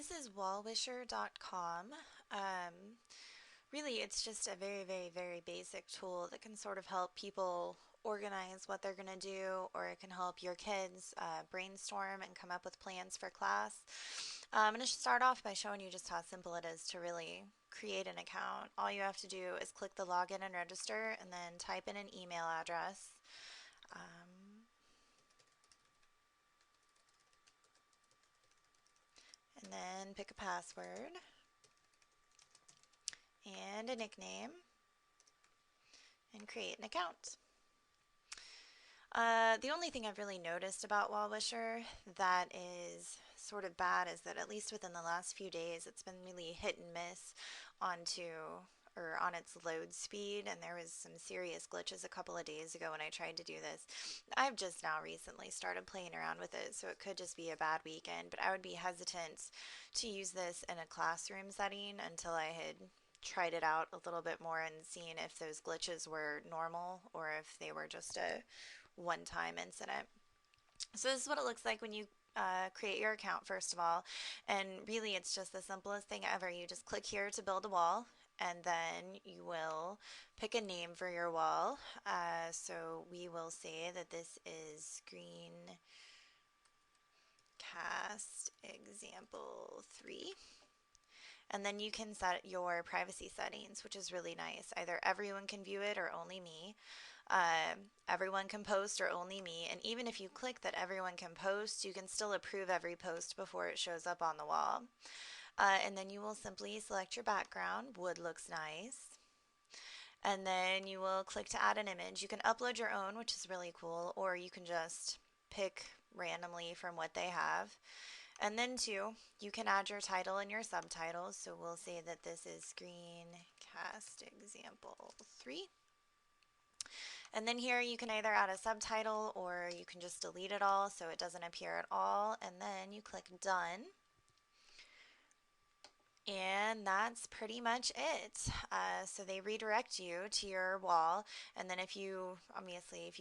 This is wallwisher.com. Really, it's just a very, very, very basic tool that can sort of help people organize what they're going to do, or it can help your kids brainstorm and come up with plans for class. I'm going to start off by showing you just how simple it is to really create an account. All you have to do is click the login and register and then type in an email address. Um, and then pick a password and a nickname and create an account. The only thing I've really noticed about Wallwisher that is sort of bad is that at least within the last few days, it's been really hit and miss onto or on its load speed, and there was some serious glitches a couple of days ago when I tried to do this. I've just now recently started playing around with it, so it could just be a bad weekend, but I would be hesitant to use this in a classroom setting until I had tried it out a little bit more and seen if those glitches were normal or if they were just a one-time incident. So this is what it looks like when you create your account, first of all. And really, it's just the simplest thing ever. You just click here to build a wall, and then you will pick a name for your wall. So we will say that this is Screencast Example 3. And then you can set your privacy settings, which is really nice. Either everyone can view it or only me. Everyone can post or only me. And even if you click that everyone can post, you can still approve every post before it shows up on the wall. And then you will simply select your background. Wood looks nice. And then you will click to add an image. You can upload your own, which is really cool, or you can just pick randomly from what they have. And then too, you can add your title and your subtitles. So we'll say that this is Screencast Example 3. And then here you can either add a subtitle or you can just delete it all so it doesn't appear at all. And then you click Done. And that's pretty much it. So they redirect you to your wall. And then if you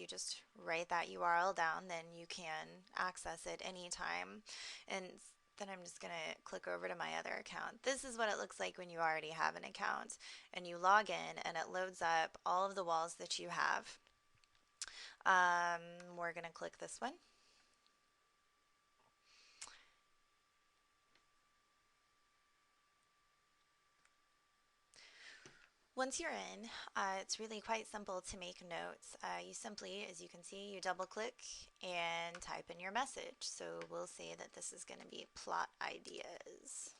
just write that URL down, then you can access it anytime. And then I'm just going to click over to my other account. This is what it looks like when you already have an account. And you log in and it loads up all of the walls that you have. We're going to click this one. Once you're in, it's really quite simple to make notes. You simply, as you can see, you double click and type in your message. So we'll say that this is going to be plot ideas.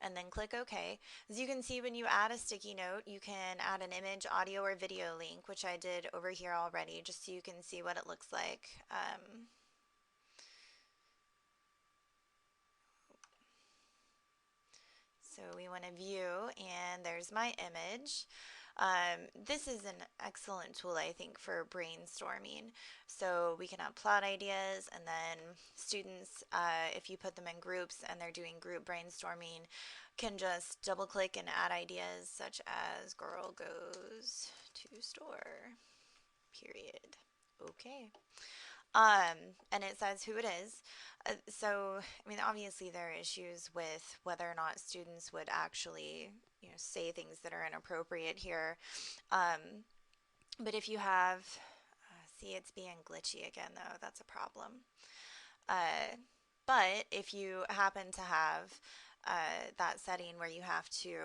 And then click OK. As you can see, when you add a sticky note, you can add an image, audio, or video link, which I did over here already, just so you can see what it looks like. So we want to view, and there's my image. This is an excellent tool, I think, for brainstorming. So we can have plot ideas, and then students, if you put them in groups and they're doing group brainstorming, can just double click and add ideas such as girl goes to store, period. Okay. And it says who it is. I mean, obviously there are issues with whether or not students would actually, say things that are inappropriate here. Um, but if you have, see, it's being glitchy again, though. That's a problem. Uh, but if you happen to have that setting where you have to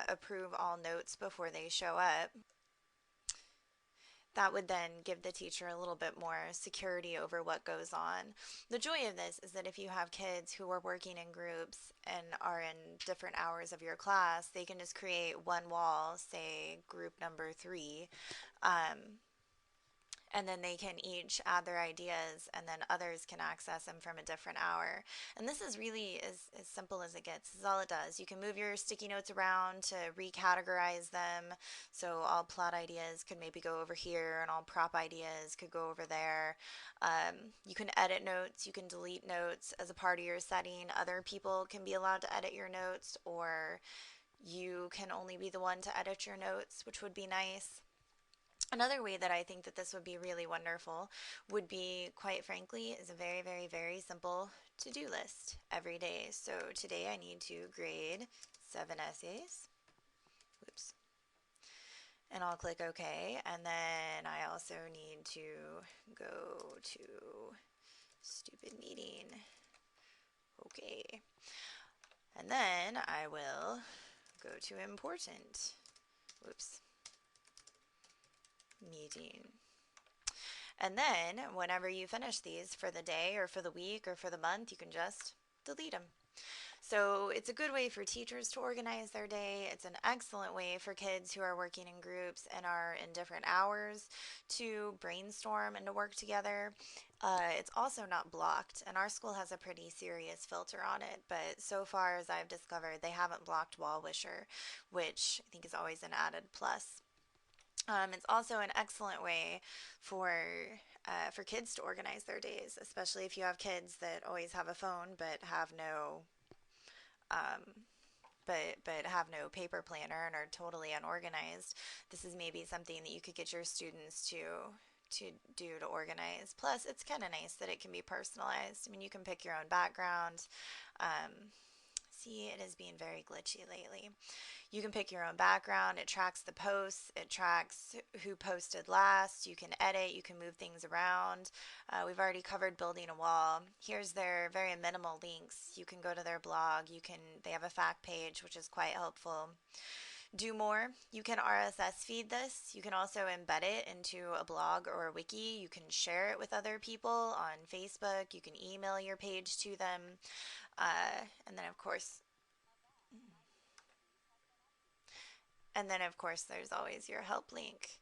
approve all notes before they show up, that would then give the teacher a little bit more security over what goes on. The joy of this is that if you have kids who are working in groups and are in different hours of your class, they can just create one wall, say group number 3, and then they can each add their ideas, and then others can access them from a different hour. And this is really as simple as it gets. This is all it does. You can move your sticky notes around to recategorize them. So all plot ideas could maybe go over here, and all prop ideas could go over there. You can edit notes. You can delete notes as a part of your setting. Other people can be allowed to edit your notes, or you can only be the one to edit your notes, which would be nice. Another way that I think that this would be really wonderful would be, quite frankly, is a very, very, very simple to-do list every day. So today I need to grade 7 essays. Oops. And I'll click OK. And then I also need to go to stupid meeting. Okay. And then I will go to important. Whoops. Meeting. And then whenever you finish these for the day or for the week or for the month, you can just delete them. So it's a good way for teachers to organize their day. It's an excellent way for kids who are working in groups and are in different hours to brainstorm and to work together. It's also not blocked, and our school has a pretty serious filter on it, but so far as I've discovered, they haven't blocked Wall Wisher, which I think is always an added plus. It's also an excellent way for for kids to organize their days, especially if you have kids that always have a phone um, but have no paper planner and are totally unorganized. This is maybe something that you could get your students to do to organize. Plus, it's kind of nice that it can be personalized. I mean, you can pick your own background. Um, See, it is being very glitchy lately. You can pick your own background. It tracks the posts. It tracks who posted last. You can edit. You can move things around. We've already covered building a wall. Here's their very minimal links. You can go to their blog. They have a fact page, which is quite helpful. Do more. You can RSS feed this. You can also embed it into a blog or a wiki. You can share it with other people on Facebook. You can email your page to them. And then, of course, and then, of course, there's always your help link.